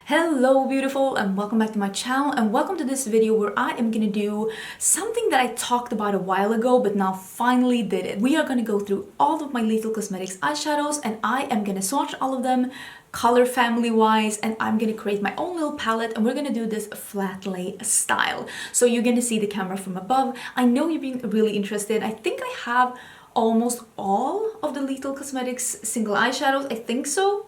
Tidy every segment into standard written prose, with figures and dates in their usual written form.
Hello beautiful, and welcome back to my channel, and welcome to this video where I am gonna do something that I talked about a while ago but now finally did it. We are gonna go through all of my Lethal Cosmetics eyeshadows and I am gonna swatch all of them color family wise, and I'm gonna create my own little palette, and we're gonna do this flat lay style. So you're gonna see the camera from above. I know you've been really interested. I think I have almost all of the Lethal Cosmetics single eyeshadows. I think so.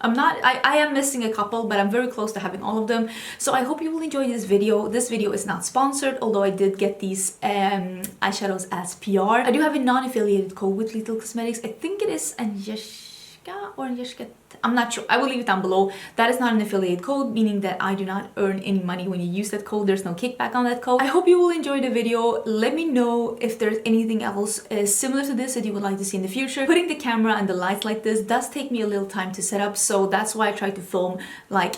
I am missing a couple, but I'm very close to having all of them. So I hope you will enjoy this video. This video is not sponsored, although I did get these eyeshadows as PR. I do have a non-affiliated code with Lethal Cosmetics. I think it is Angelica or Angelica. I'm not sure. I will leave it down below. That is not an affiliate code, meaning that I do not earn any money when you use that code. There's no kickback on that code. I hope you will enjoy the video. Let me know if there's anything else similar to this that you would like to see in the future. Putting the camera and the lights like this does take me a little time to set up, so that's why I try to film like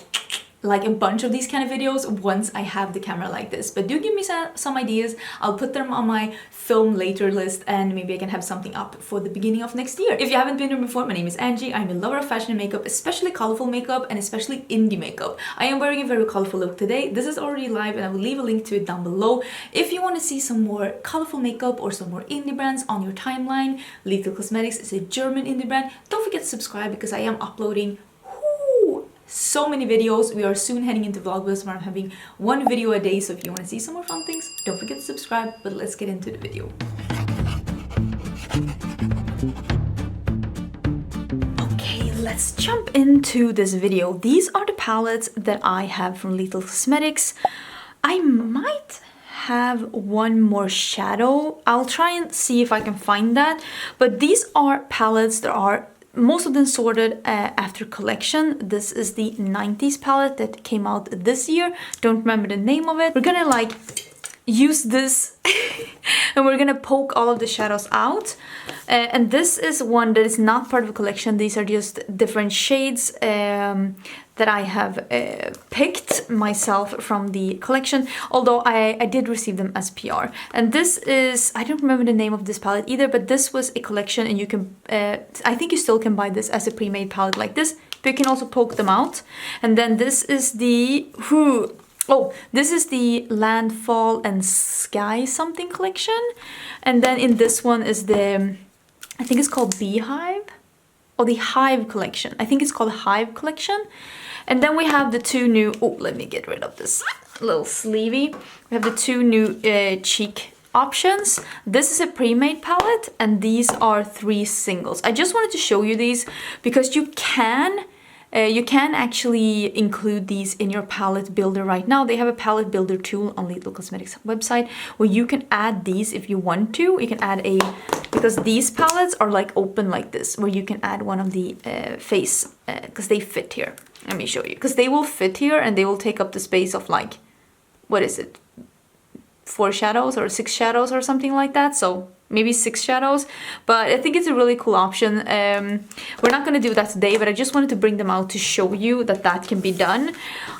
a bunch of these kind of videos once I have the camera like this. But do give me some ideas. I'll put them on my film later list, and maybe I can have something up for the beginning of next year. If you haven't been here before, my name is Angie. I'm a lover of fashion and makeup, especially colorful makeup and especially indie makeup. I am wearing a very colorful look today. This is already live and I will leave a link to it down below. If you want to see some more colorful makeup or some more indie brands on your timeline, Lethal Cosmetics is a German indie brand. Don't forget to subscribe because I am uploading so many videos. We are soon heading into Vlogmas where I'm having one video a day, so if you want to see some more fun things, don't forget to subscribe. But let's get into the video. Okay, let's jump into this video. These are the palettes that I have from Lethal Cosmetics. I might have one more shadow. I'll try and see if I can find that, but these are palettes that are most of them sorted after collection. This is the 90s palette that came out this year. Don't remember the name of it. We're gonna like use this and we're gonna poke all of the shadows out. And this is one that is not part of a collection. These are just different shades that I have picked myself from the collection, although I did receive them as PR. And this is, I don't remember the name of this palette either, but this was a collection, and you can, I think you still can buy this as a pre-made palette like this, but you can also poke them out. And then this is the, this is the Landfall and Sky something collection. And then in this one is the, I think it's called Beehive, or the Hive collection. I think it's called Hive collection. And then we have the two new, let me get rid of this little sleevey. We have the two new cheek options. This is a pre-made palette, and these are 3 singles. I just wanted to show you these because you can actually include these in your palette builder right now. They have a palette builder tool on Lethal Cosmetics website where you can add these if you want to. You can add because these palettes are like open like this, where you can add one of the face, because they fit here. Let me show you, because they will fit here and they will take up the space of like, what is it? 4 shadows or 6 shadows or something like that. So maybe 6 shadows, but I think it's a really cool option. We're not gonna do that today, but I just wanted to bring them out to show you that that can be done.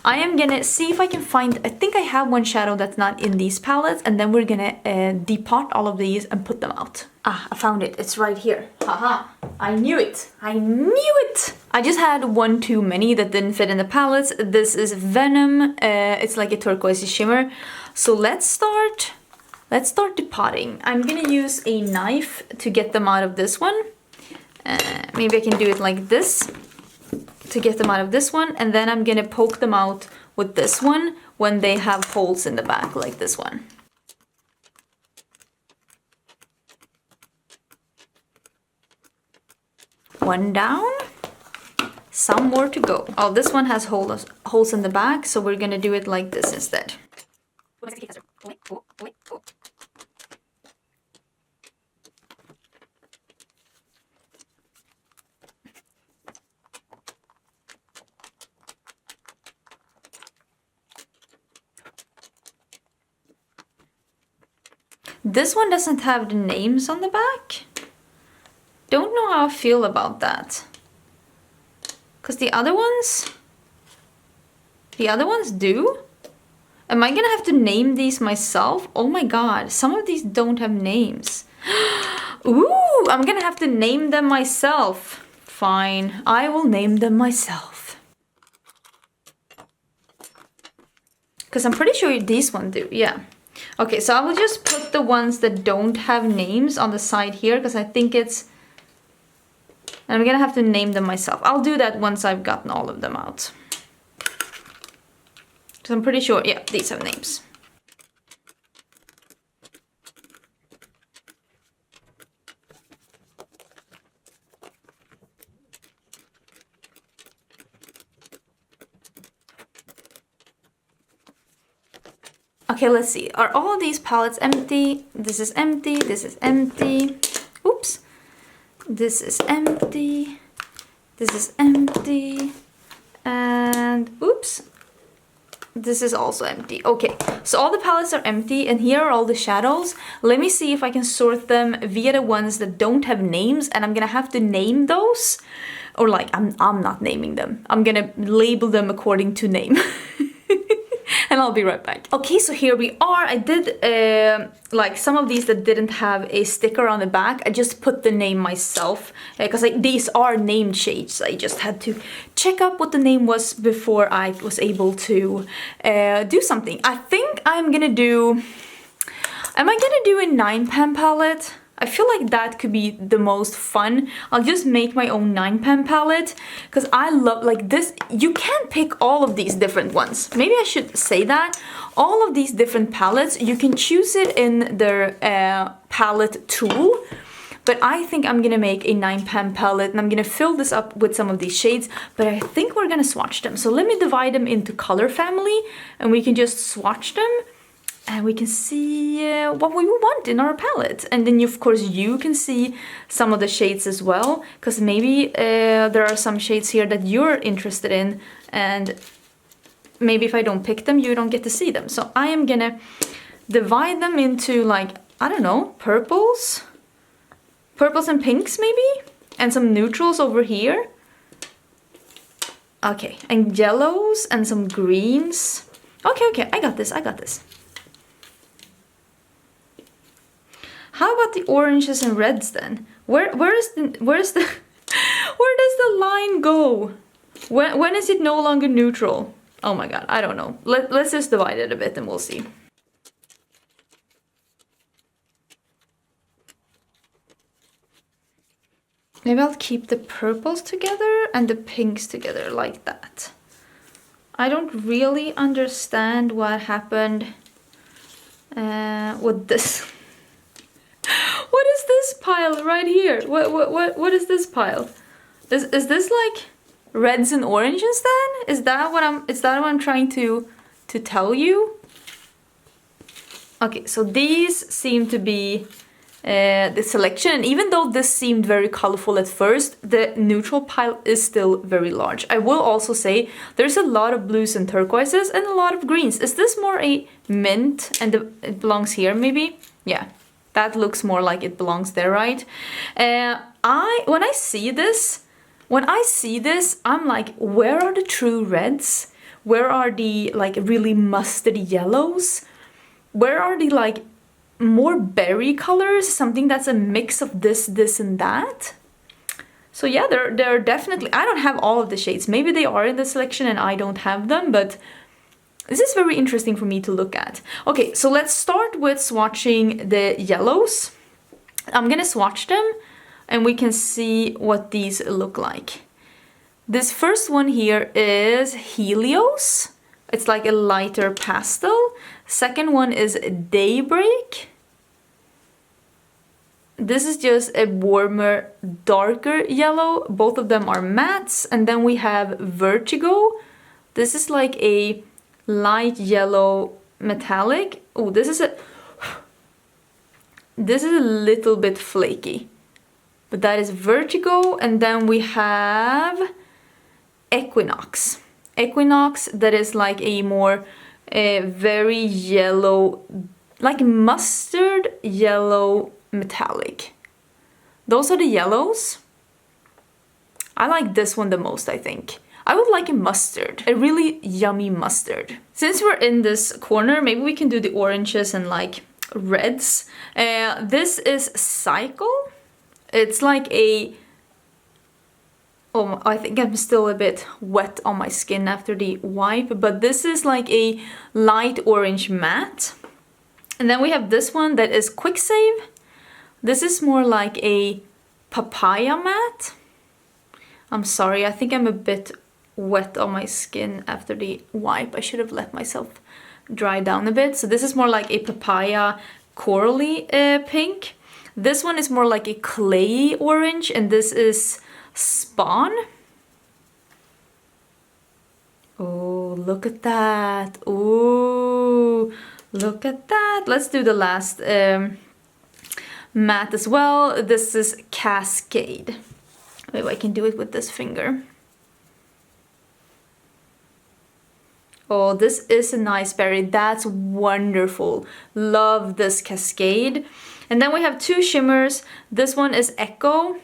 I am gonna see if I can find, I think I have one shadow that's not in these palettes, and then we're gonna depot all of these and put them out. Ah, I found it. It's right here. Haha, I knew it. I knew it. I just had one too many that didn't fit in the palettes. This is Venom. It's like a turquoise shimmer. So let's start depotting. I'm gonna use a knife to get them out of this one. Maybe I can do it like this to get them out of this one, and then I'm gonna poke them out with this one when they have holes in the back like this one. One down, some more to go. Oh, this one has holes in the back, so we're gonna do it like this instead. This one doesn't have the names on the back. Don't know how I feel about that. Because the other ones do. Am I gonna have to name these myself? Oh my god, some of these don't have names. Ooh, I'm gonna have to name them myself. Fine, I will name them myself. Because I'm pretty sure these ones do, yeah. Okay, so I will just put the ones that don't have names on the side here, because I think it's... I'm gonna have to name them myself. I'll do that once I've gotten all of them out. So I'm pretty sure, yeah, these have names. Okay, let's see. Are all these palettes empty? This is empty, this is empty. Oops. This is empty. This is empty. And oops. This is also empty. Okay, so all the palettes are empty and here are all the shadows. Let me see if I can sort them via the ones that don't have names, and I'm gonna have to name those. Or like, I'm not naming them. I'm gonna label them according to name. And I'll be right back. Okay, so here we are. I did like some of these that didn't have a sticker on the back. I just put the name myself because these are named shades. I just had to check up what the name was before I was able to do something. I think I'm gonna do... Am I gonna do a 9-pan palette? I feel like that could be the most fun. I'll just make my own 9-pan palette because I love like this. You can't pick all of these different ones. Maybe I should say that. All of these different palettes, you can choose it in their palette tool. But I think I'm gonna make a 9-pan palette and I'm gonna fill this up with some of these shades, but I think we're gonna swatch them. So let me divide them into color family and we can just swatch them. And we can see what we want in our palette. And then of course you can see some of the shades as well, because maybe there are some shades here that you're interested in, and maybe if I don't pick them, you don't get to see them. So I am gonna divide them into like, I don't know, purples and pinks maybe, and some neutrals over here. Okay, and yellows and some greens. Okay, I got this. How about the oranges and reds then? Where does the line go? When is it no longer neutral? Oh my god, I don't know. Let's just divide it a bit and we'll see. Maybe I'll keep the purples together and the pinks together like that. I don't really understand what happened with this. What is this pile right here? What is this pile? Is this like reds and oranges then? Is that what I'm trying to tell you? Okay, so these seem to be the selection, and even though this seemed very colorful at first, the neutral pile is still very large. I will also say there's a lot of blues and turquoises and a lot of greens. Is this more a mint and it belongs here maybe? Yeah. That looks more like it belongs there, right? When I see this, I'm like, where are the true reds? Where are the like really mustardy yellows? Where are the like more berry colors? Something that's a mix of this, and that. So yeah, they're definitely. I don't have all of the shades. Maybe they are in the selection and I don't have them, but. This is very interesting for me to look at. Okay, so let's start with swatching the yellows. I'm gonna swatch them and we can see what these look like. This first one here is Helios. It's like a lighter pastel. Second one is Daybreak. This is just a warmer, darker yellow. Both of them are mattes. And then we have Vertigo. This is like a light yellow metallic. Oh, this is a little bit flaky, but that is Vertigo. And then we have Equinox. That is like a more very yellow, like mustard yellow metallic. Those are the yellows. I like this one the most, I think. I would like a mustard, a really yummy mustard. Since we're in this corner, maybe we can do the oranges and like reds. This is Cycle. It's like a Oh, I think I'm still a bit wet on my skin after the wipe, but this is like a light orange matte. And then we have this one that is Quicksave. This is more like a papaya matte. I'm sorry, I think I'm a bit wet on my skin after the wipe. I should have let myself dry down a bit. So this is more like a papaya corally pink. This one is more like a clay orange, and this is Spawn. Oh, look at that. Oh, look at that. Let's do the last matte as well. This is Cascade. Maybe I can do it with this finger. Oh, this is a nice berry. That's wonderful. Love this Cascade. And then we have two shimmers. This one is Echo.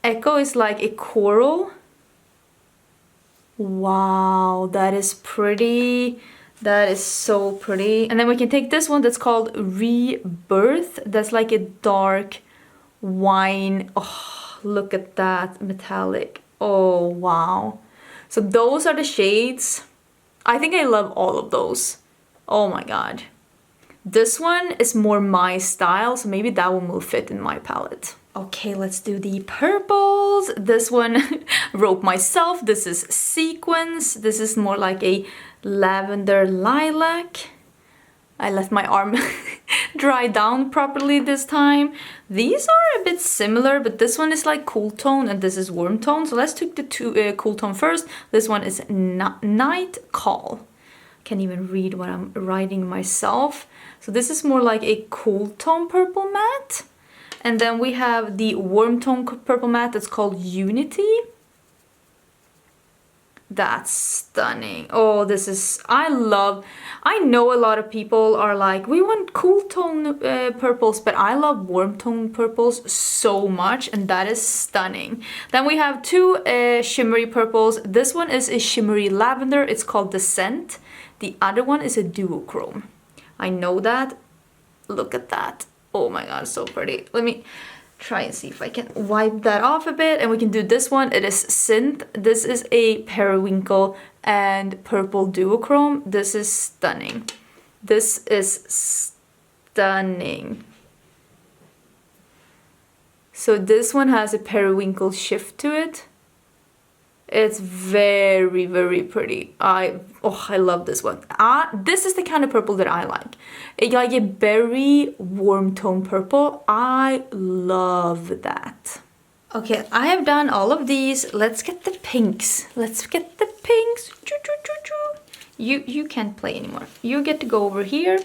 Echo is like a coral. Wow, that is pretty. That is so pretty. And then we can take this one that's called Rebirth. That's like a dark wine. Oh, look at that metallic. Oh, wow. So those are the shades. I think I love all of those. Oh my god. This one is more my style, so maybe that one will fit in my palette. Okay, let's do the purples. This one wrote myself. This is Sequence. This is more like a lavender lilac. I let my arm dry down properly this time. These are a bit similar, but this one is like cool tone and this is warm tone. So let's take the two cool tone first. This one is Night Call. Can't even read what I'm writing myself. So this is more like a cool tone purple matte. And then we have the warm tone purple matte that's called Unity. That's stunning. Oh, this is, I know a lot of people are like, we want cool tone purples, but I love warm tone purples so much, and that is stunning. Then we have two shimmery purples. This one is a shimmery lavender. It's called the Scent. The other one is a duochrome. I know that. Look at that. Oh my god, so pretty. Let me try and see if I can wipe that off a bit, and we can do this one. It is Synth. This is a periwinkle and purple duochrome. This is stunning. This is stunning. So this one has a periwinkle shift to it. It's very, very pretty. I love this one. This is the kind of purple that I like. Like a very warm tone purple. I love that. Okay, I have done all of these. Let's get the pinks. Let's get the pinks. You can't play anymore. You get to go over here.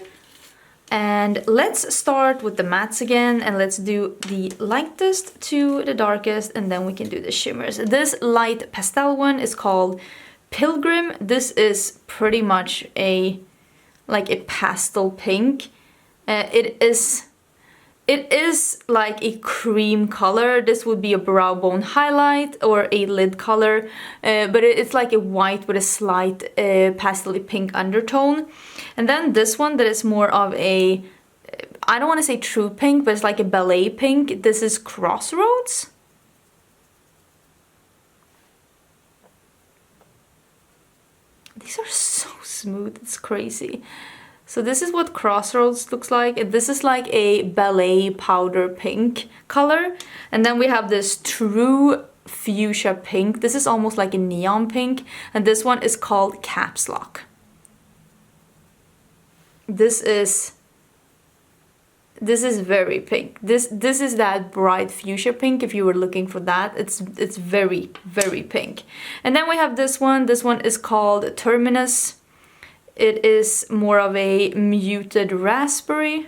And let's start with the mattes again, and let's do the lightest to the darkest, and then we can do the shimmers. This light pastel one is called Pilgrim. This is pretty much like a pastel pink. It is like a cream color. This would be a brow bone highlight or a lid color, but it's like a white with a slight pastel pink undertone. And then this one that is more of a, I don't want to say true pink, but it's like a ballet pink. This is Crossroads. These are so smooth, it's crazy. So this is what Crossroads looks like. This is like a ballet powder pink color. And then we have this true fuchsia pink. This is almost like a neon pink. And this one is called Caps Lock. This is very pink. This is that bright fuchsia pink. If you were looking for that, it's very, very pink. And then we have this one. This one is called Terminus. It is more of a muted raspberry.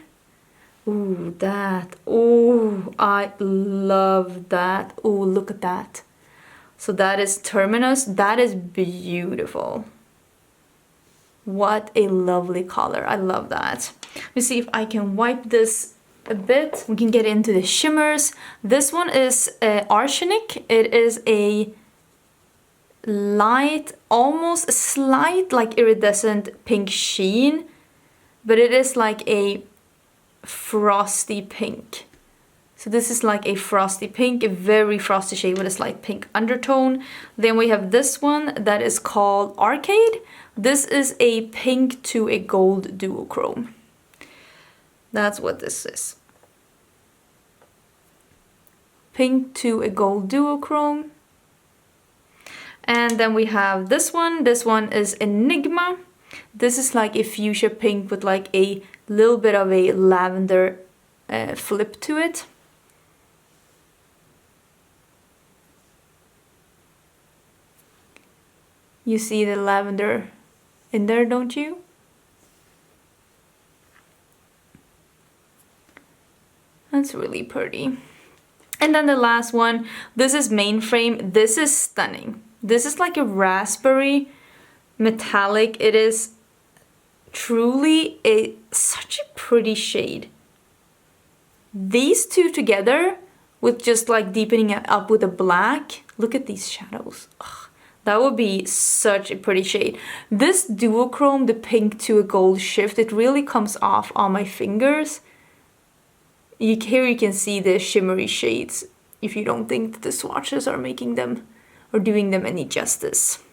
Ooh, that. Ooh, I love that. Ooh, look at that. So that is Terminus. That is beautiful. What a lovely color. I love that. Let me see if I can wipe this a bit. We can get into the shimmers. This one is Arsenic. It is a light, almost slight, like iridescent pink sheen, but it is like a frosty pink. So this is like a frosty pink, a very frosty shade with a slight pink undertone. Then we have this one that is called Arcade. This is a pink to a gold duochrome. That's what this is. Pink to a gold duochrome. And then we have this one. This one is Enigma. This is like a fuchsia pink with like a little bit of a lavender flip to it. You see the lavender in there, don't you? That's really pretty. And then the last one, this is Mainframe. This is stunning. This is like a raspberry metallic. It is truly such a pretty shade. These two together with just like deepening it up with a black. Look at these shadows. Ugh, that would be such a pretty shade. This duochrome, the pink to a gold shift, it really comes off on my fingers. Here you can see the shimmery shades if you don't think that the swatches are making them or doing them any justice.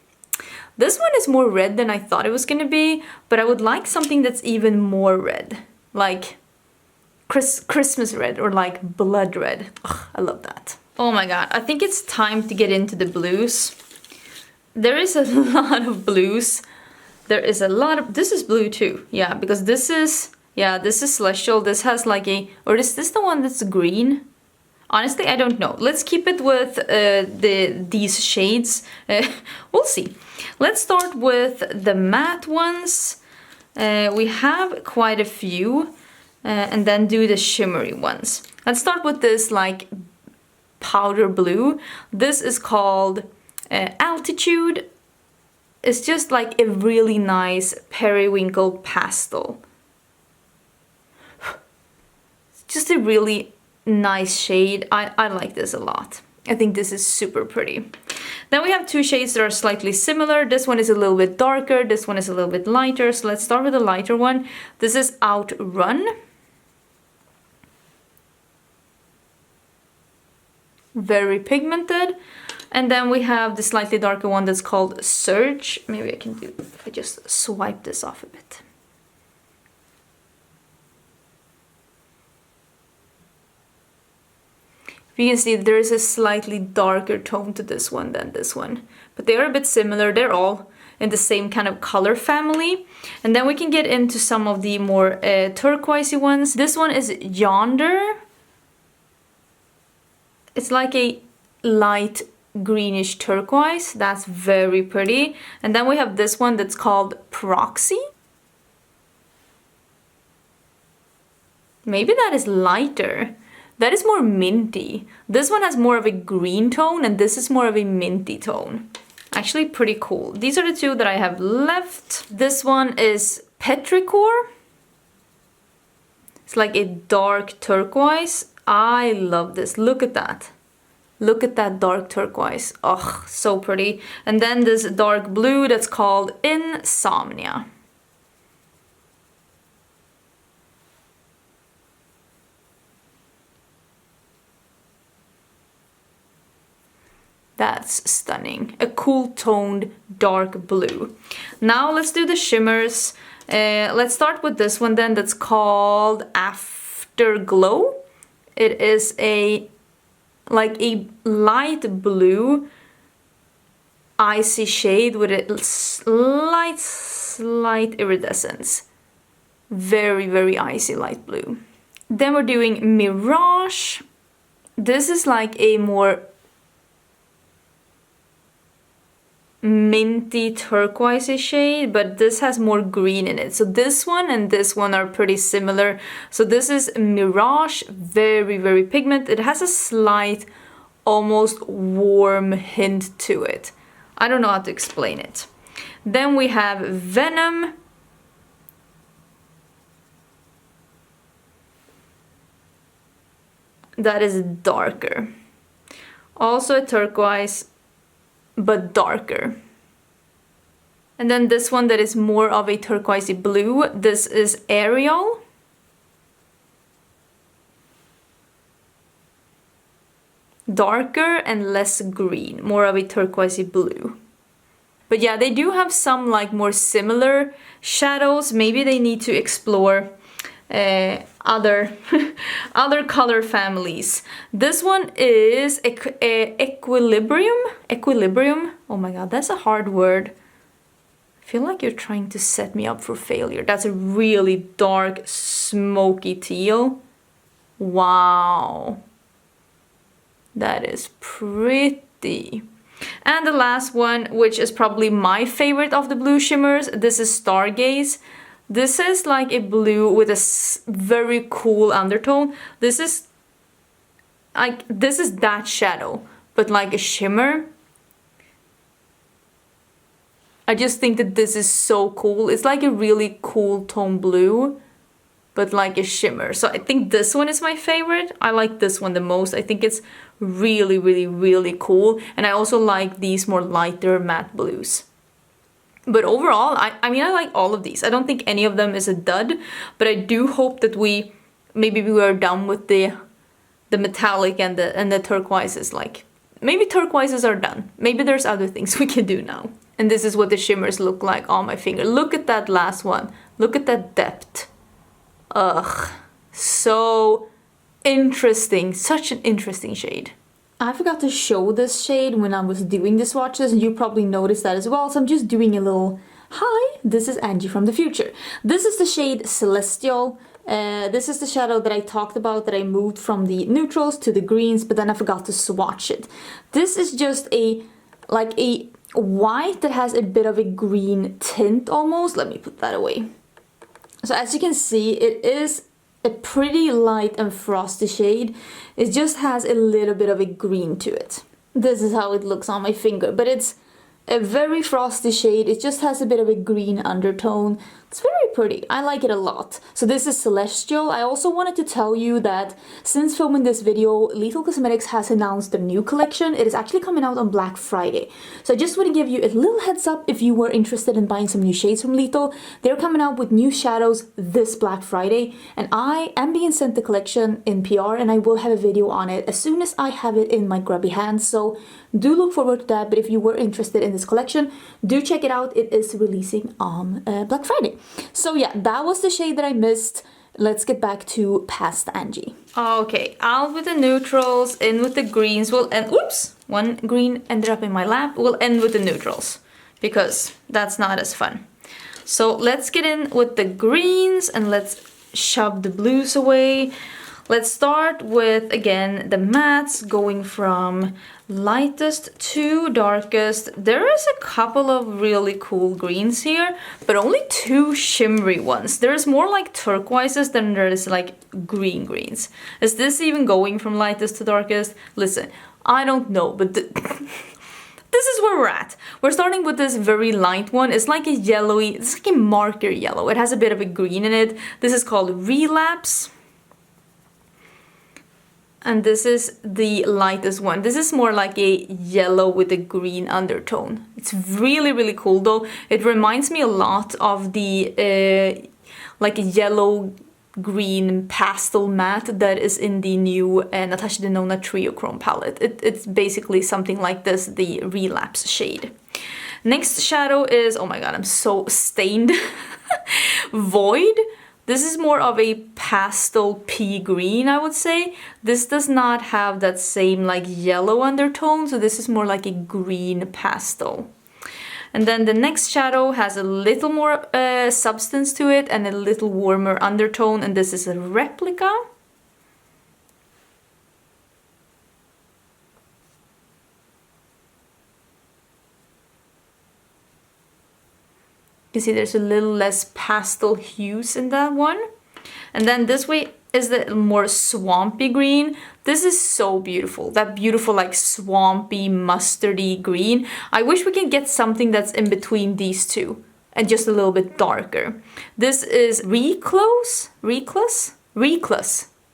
This one is more red than I thought it was gonna be, but I would like something that's even more red, like Christmas red or like blood red. Ugh, I love that. Oh my god, I think it's time to get into the blues. There is a lot of blues. There is a lot of, this is blue too, yeah, because this is, yeah, this is Celestial. This has like a, or is this the one that's green? Honestly, I don't know. Let's keep it with these shades. We'll see. Let's start with the matte ones. We have quite a few, and then do the shimmery ones. Let's start with this like powder blue. This is called Altitude. It's just like a really nice periwinkle pastel. Just a really nice shade. I like this a lot. I think this is super pretty. Then we have two shades that are slightly similar. This one is a little bit darker. This one is a little bit lighter. So let's start with the lighter one. This is Outrun. Very pigmented. And then we have the slightly darker one that's called Surge. Maybe I can do, if I just swipe this off a bit. You can see there is a slightly darker tone to this one than this one. But they are a bit similar. They're all in the same kind of color family. And then we can get into some of the more turquoisey ones. This one is Yonder. It's like a light greenish turquoise. That's very pretty. And then we have this one that's called Proxy. Maybe that is lighter. That is more minty. This one has more of a green tone and this is more of a minty tone. Actually pretty cool. These are the two that I have left. This one is Petrichor. It's like a dark turquoise. I love this. Look at that. Look at that dark turquoise. Oh, so pretty. And then this dark blue that's called Insomnia. That's stunning. A cool toned dark blue. Now let's do the shimmers. Let's start with this one then that's called Afterglow. It is like a light blue icy shade with a slight iridescence. Very, very icy light blue. Then we're doing Mirage. This is like a more minty turquoisey shade, but this has more green in it. So this one and this one are pretty similar. So this is Mirage, very, very pigmented. It has a slight, almost warm hint to it. I don't know how to explain it. Then we have Venom. That is darker. Also a turquoise, but darker. And then this one that is more of a turquoisey blue, this is Aerial. darker and less green, more of a turquoisey blue. But yeah, they do have some like more similar shadows. Maybe they need to explore other other color families. This one is equilibrium. Oh my god, that's a hard word. I feel like you're trying to set me up for failure. That's a really dark, smoky teal. Wow. That is pretty. And the last one, which is probably my favorite of the blue shimmers, this is Stargaze. This is like a blue with a very cool undertone. This is that shadow, but like a shimmer. I just think that this is so cool. It's like a really cool tone blue, but like a shimmer. So I think this one is my favorite. I like this one the most. I think it's really, really, really cool. And I also like these more lighter matte blues. But overall, I mean, I like all of these. I don't think any of them is a dud, but I do hope that we are done with the metallic and the turquoises. Like, maybe turquoises are done. Maybe there's other things we can do now. And this is what the shimmers look like on my finger. Look at that last one. Look at that depth. Ugh, so interesting. Such an interesting shade. I forgot to show this shade when I was doing the swatches, and you probably noticed that as well, so I'm just doing a little hi, this is Angie from the future. This is the shade Celestial. This is the shadow that I talked about, that I moved from the neutrals to the greens, but then I forgot to swatch it. This is just a white that has a bit of a green tint almost. Let me put that away. So as you can see, it is a pretty light and frosty shade. It just has a little bit of a green to it. This is how it looks on my finger, but it's a very frosty shade. It just has a bit of a green undertone. It's very pretty. I like it a lot. So this is Celestial. I also wanted to tell you that since filming this video, Lethal Cosmetics has announced a new collection. It is actually coming out on Black Friday. So I just want to give you a little heads up if you were interested in buying some new shades from Lethal. They're coming out with new shadows this Black Friday, and I am being sent the collection in PR, and I will have a video on it as soon as I have it in my grubby hands. So do look forward to that. But if you were interested in this collection, do check it out. It is releasing on Black Friday. So yeah, that was the shade that I missed. Let's get back to Past Angie. Okay, out with the neutrals, in with the greens. We'll end, oops, one green ended up in my lap. We'll end with the neutrals because that's not as fun. So let's get in with the greens and let's shove the blues away. Let's start with, again, the mattes, going from lightest to darkest. There is a couple of really cool greens here, but only two shimmery ones. There's more like turquoises than there is like green greens. Is this even going from lightest to darkest? Listen, I don't know, but this is where we're at. We're starting with this very light one. It's like a yellowy, it's like a marker yellow. It has a bit of a green in it. This is called Relapse. And this is the lightest one. This is more like a yellow with a green undertone. It's really, really cool though. It reminds me a lot of the like a yellow-green pastel matte that is in the new Natasha Denona Trio Chrome palette. It's basically something like this, the Relapse shade. Next shadow is, oh my god, I'm so stained. Void. This is more of a pastel pea green, I would say. This does not have that same like yellow undertone, so this is more like a green pastel. And then the next shadow has a little more substance to it and a little warmer undertone, and this is a Replica. You see there's a little less pastel hues in that one. And then this way is the more swampy green. This is so beautiful. That beautiful like swampy mustardy green. I wish we could get something that's in between these two and just a little bit darker. This is Recluse?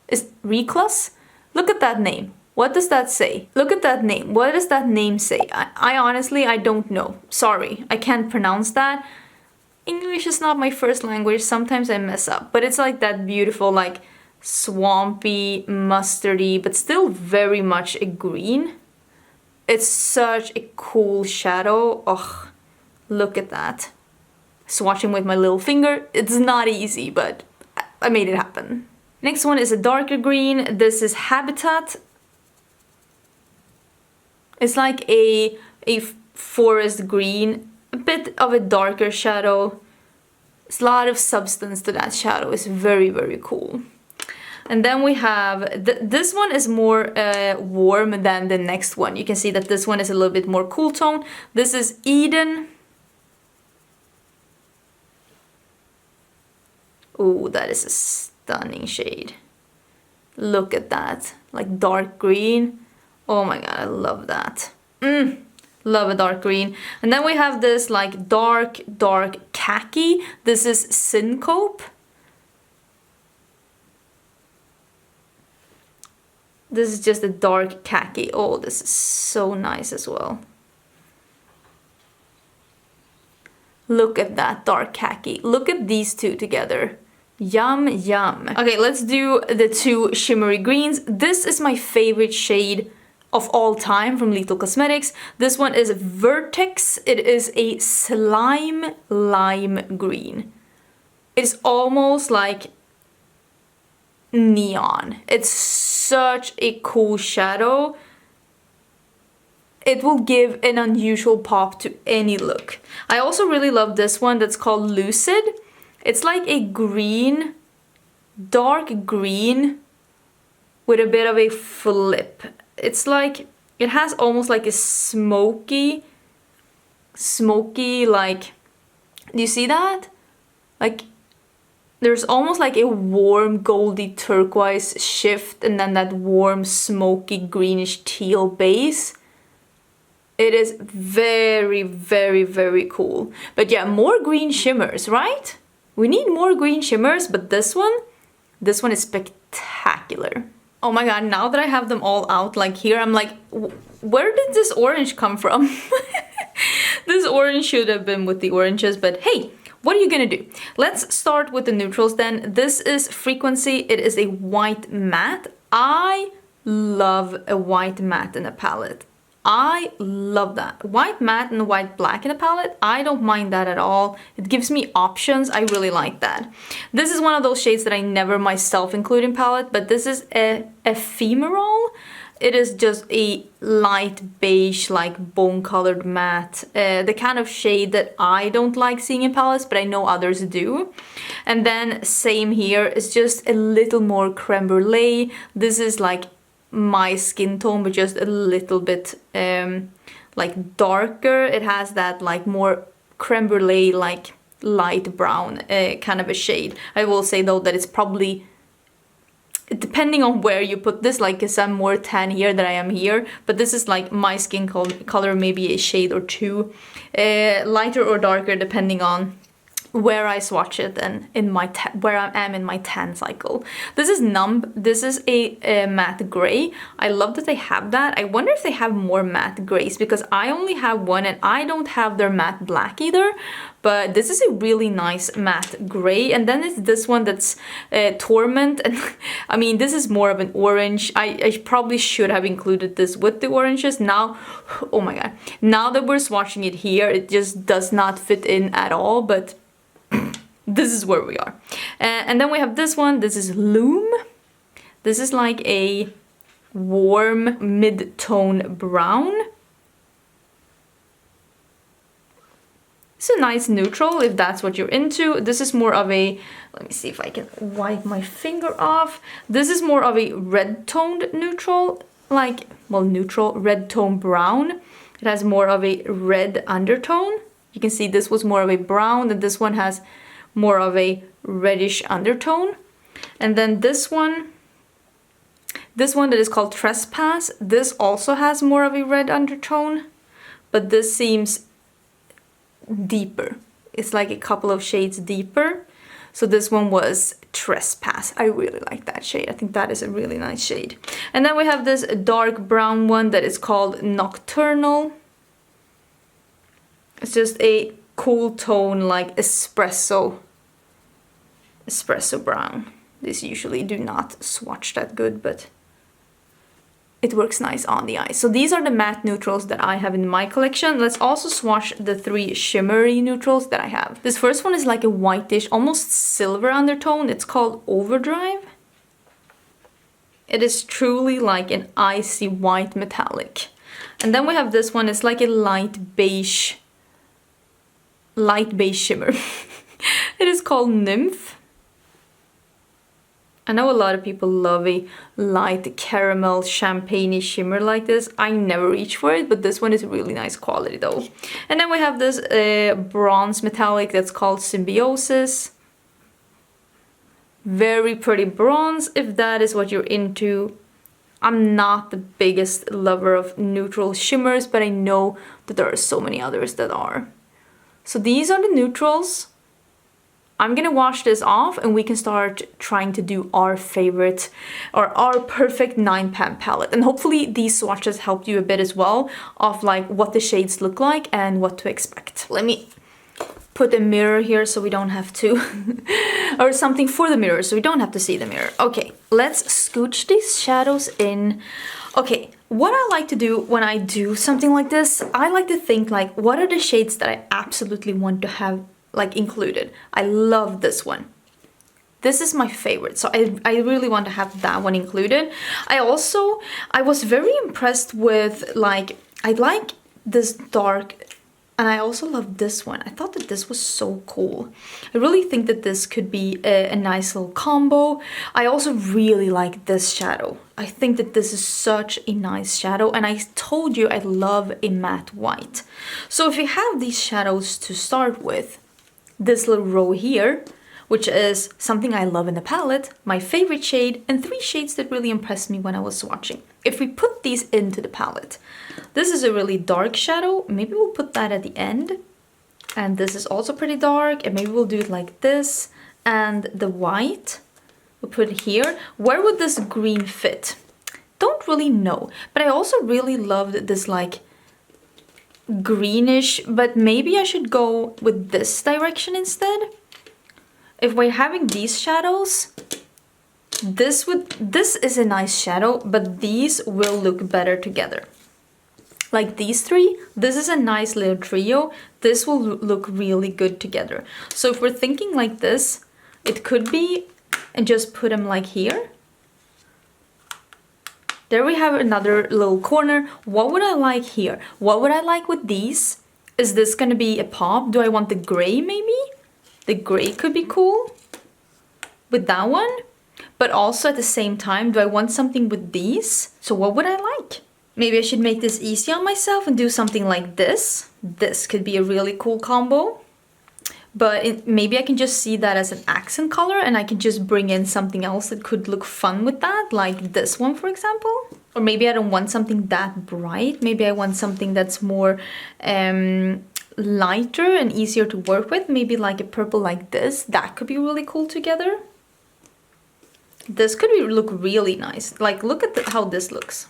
Is Recluse? Look at that name. What does that say? Look at that name. What does that name say? I honestly, I don't know. Sorry, I can't pronounce that. English is not my first language. Sometimes I mess up, but it's like that beautiful, like swampy, mustardy, but still very much a green. It's such a cool shadow. Oh, look at that. Swatching with my little finger. It's not easy, but I made it happen. Next one is a darker green. This is Habitat. It's like a forest green, a bit of a darker shadow. There's a lot of substance to that shadow. It's very, very cool. And then we have, this one is more warm than the next one. You can see that this one is a little bit more cool tone. This is Eden. Oh, that is a stunning shade. Look at that, like dark green. Oh my god, I love that. Love a dark green. And then we have this like dark khaki. This is Synth. This is just a dark khaki. Oh, this is so nice as well. Look at that dark khaki. Look at these two together. Yum, yum. Okay, let's do the two shimmery greens. This is my favorite shade of all time from Lethal Cosmetics. This one is Vertex. It is a slime lime green. It's almost like neon. It's such a cool shadow. It will give an unusual pop to any look. I also really love this one that's called Lucid. It's like a green, dark green with a bit of a flip. It's like, it has almost like a smoky, like, do you see that? Like, there's almost like a warm goldy turquoise shift and then that warm smoky greenish teal base. It is very, very, very cool. But yeah, more green shimmers, right? We need more green shimmers, but this one is spectacular. Oh my god, now that I have them all out like here, I'm like, where did this orange come from? This orange should have been with the oranges, but hey, what are you gonna do? Let's start with the neutrals then. This is Frequency. It is a white matte. I love a white matte in a palette. I love that. White matte and white black in a palette, I don't mind that at all. It gives me options. I really like that. This is one of those shades that I never myself include in palette, but this is a ephemeral. It is just a light beige, like bone-colored matte. The kind of shade that I don't like seeing in palettes, but I know others do. And then same here, it's just a little more creme brulee. This is like my skin tone, but just a little bit like darker. It has that like more creme brulee, like light brown kind of a shade. I will say though that it's probably, depending on where you put this, like cause I'm more tan here than I am here, but this is like my skin color, maybe a shade or two lighter or darker depending on where I swatch it and in my where I am in my tan cycle. This is Numb. This is a matte gray. I love that they have that. I wonder if they have more matte grays because I only have one and I don't have their matte black either. But this is a really nice matte gray. And then it's this one that's Torment. And I mean, this is more of an orange. I probably should have included this with the oranges. Now, oh my god. Now that we're swatching it here, it just does not fit in at all. But this is where we are. And then we have this one. This is Loom. This is like a warm mid-tone brown. It's a nice neutral if that's what you're into. This is more of a, let me see if I can wipe my finger off. This is more of a red-toned neutral, like, well, neutral, red-tone brown. It has more of a red undertone. You can see this was more of a brown and this one has more of a reddish undertone. And then this one that is called Trespass, this also has more of a red undertone, but this seems deeper. It's like a couple of shades deeper. So this one was Trespass. I really like that shade. I think that is a really nice shade. And then we have this dark brown one that is called Nocturnal. It's just a cool tone like espresso brown. These usually do not swatch that good, but it works nice on the eye. So these are the matte neutrals that I have in my collection. Let's also swatch the 3 shimmery neutrals that I have. This first one is like a whitish, almost silver undertone. It's called Overdrive. It is truly like an icy white metallic. And then we have this one, it's like a light beige shimmer. It is called Nymph. I know a lot of people love a light caramel champagne shimmer like this. I never reach for it, but this one is really nice quality though. And then we have this bronze metallic that's called Symbiosis. Very pretty bronze, if that is what you're into. I'm not the biggest lover of neutral shimmers, but I know that there are so many others that are. So these are the neutrals. I'm gonna wash this off and we can start trying to do our favorite or our perfect 9-pan palette. And hopefully these swatches helped you a bit as well of like what the shades look like and what to expect. Let me put a mirror here so we don't have to, or something for the mirror so we don't have to see the mirror. Okay, let's scooch these shadows in. Okay, what I like to do when I do something like this, I like to think like, what are the shades that I absolutely want to have like included? I love this one. This is my favorite, so I really want to have that one included. I was very impressed with like, I like this dark, and I also love this one. I thought that this was so cool. I really think that this could be a nice little combo. I also really like this shadow. I think that this is such a nice shadow, and I told you I love a matte white. So if you have these shadows to start with, this little row here, which is something I love in the palette, my favorite shade, and 3 shades that really impressed me when I was swatching. If we put these into the palette, this is a really dark shadow. Maybe we'll put that at the end. And this is also pretty dark, and maybe we'll do it like this. And the white, we'll put it here. Where would this green fit? Don't really know, but I also really loved this like greenish, but maybe I should go with this direction instead. If we're having these shadows, this is a nice shadow, but these will look better together. Like these 3, this is a nice little trio. This will look really good together. So if we're thinking like this, it could be, and just put them like here. There we have another little corner. What would I like here? What would I like with these? Is this gonna be a pop? Do I want the gray maybe? The gray could be cool with that one. But also at the same time, do I want something with these? So what would I like? Maybe I should make this easy on myself and do something like this. This could be a really cool combo. But maybe I can just see that as an accent color, and I can just bring in something else that could look fun with that, like this one, for example. Or maybe I don't want something that bright. Maybe I want something that's more lighter and easier to work with. Maybe like a purple like this. That could be really cool together. This could look really nice. Like, look at how this looks.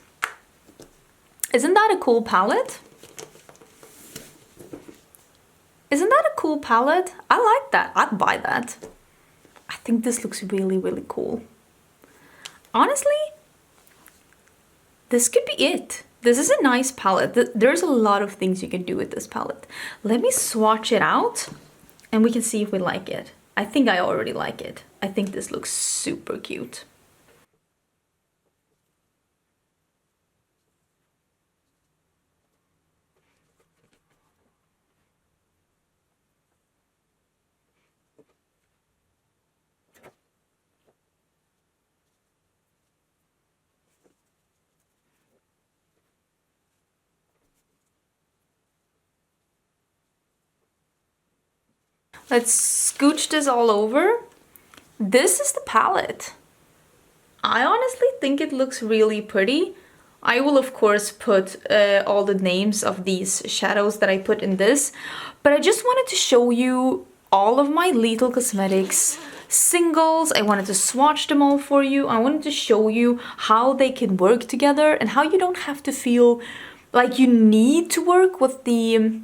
Isn't that a cool palette? Isn't that a cool palette? I like that. I'd buy that. I think this looks really, really cool. Honestly, this could be it. This is a nice palette. There's a lot of things you can do with this palette. Let me swatch it out and we can see if we like it. I think I already like it. I think this looks super cute. Let's scooch this all over. This is the palette. I honestly think it looks really pretty. I will of course put all the names of these shadows that I put in this, but I just wanted to show you all of my Lethal Cosmetics singles. I wanted to swatch them all for you. I wanted to show you how they can work together and how you don't have to feel like you need to work with the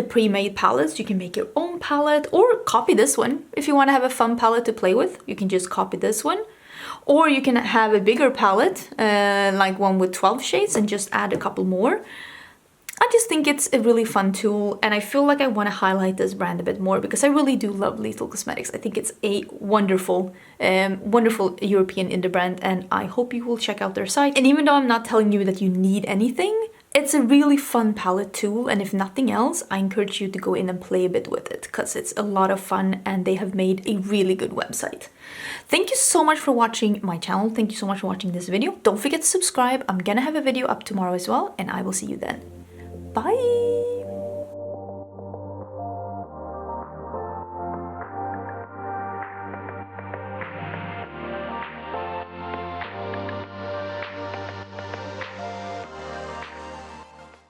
pre-made palettes. You can make your own palette or copy this one. If you want to have a fun palette to play with, you can just copy this one. Or you can have a bigger palette, like one with 12 shades, and just add a couple more. I just think it's a really fun tool, and I feel like I want to highlight this brand a bit more because I really do love Lethal Cosmetics. I think it's a wonderful, wonderful European indie brand, and I hope you will check out their site. And even though I'm not telling you that you need anything, it's a really fun palette tool, and if nothing else, I encourage you to go in and play a bit with it because it's a lot of fun and they have made a really good website. Thank you so much for watching my channel. Thank you so much for watching this video. Don't forget to subscribe. I'm gonna have a video up tomorrow as well, and I will see you then. Bye!